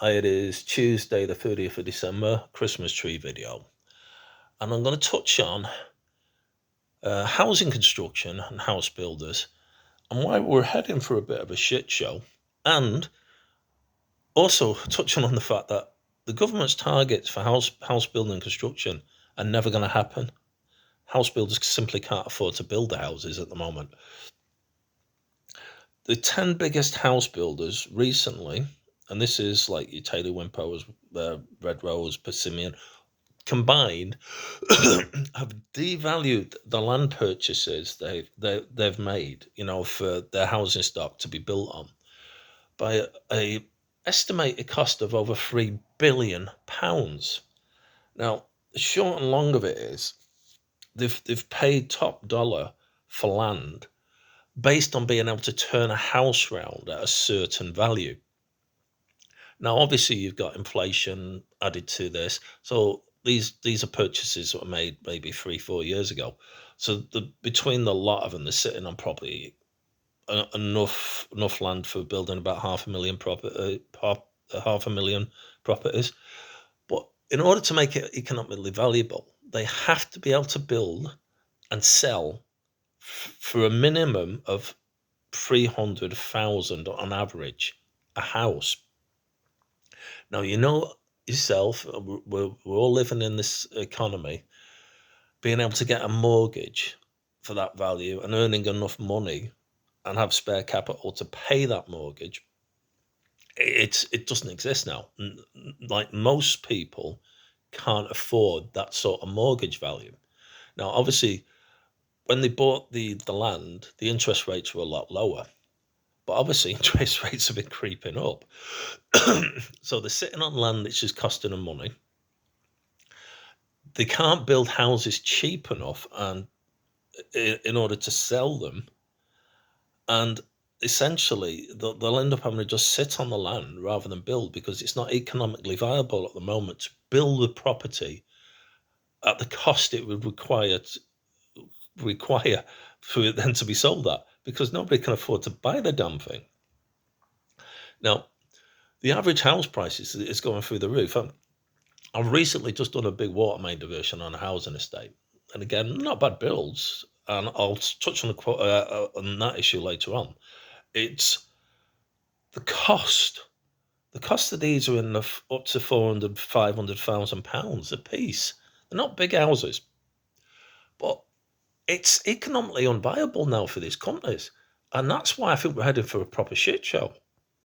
It is Tuesday, the 30th of December, Christmas tree video. And I'm going to touch on housing construction and house builders and why we're heading for a bit of a shit show. And also touching on the fact that the government's targets for house building and construction are never going to happen. House builders simply can't afford to build the houses at the moment. The 10 biggest house builders recently, and this is like your Taylor Wimpow's, Red Rose, Persimmon, combined have devalued the land purchases they've made, for their housing stock to be built on by a estimated cost of over £3 billion. Now, the short and long of it is they've paid top dollar for land based on being able to turn a house round at a certain value. Now, obviously, you've got inflation added to this, so these are purchases that were made maybe 3-4 years ago. So between the lot of them, they're sitting on probably enough land for building about half a million properties. But in order to make it economically valuable, they have to be able to build and sell for a minimum of 300,000 on average a house. Now, yourself, we're all living in this economy, being able to get a mortgage for that value and earning enough money and have spare capital to pay that mortgage, it doesn't exist now. Like, most people can't afford that sort of mortgage value. Now, obviously, when they bought the land, the interest rates were a lot lower. But obviously, interest rates have been creeping up. So they're sitting on land that's just costing them money. They can't build houses cheap enough and in order to sell them. And essentially, they'll end up having to just sit on the land rather than build, because it's not economically viable at the moment to build the property at the cost it would require for it then to be sold at, because nobody can afford to buy the damn thing. Now, the average house price is going through the roof. I've recently just done a big water main diversion on a housing estate, and again, not bad builds. And I'll touch on that issue later on. It's the cost. The cost of these are in up to 400, 500,000 pounds a piece. They're not big houses, but it's economically unviable now for these companies, and that's why I think we're heading for a proper shit show.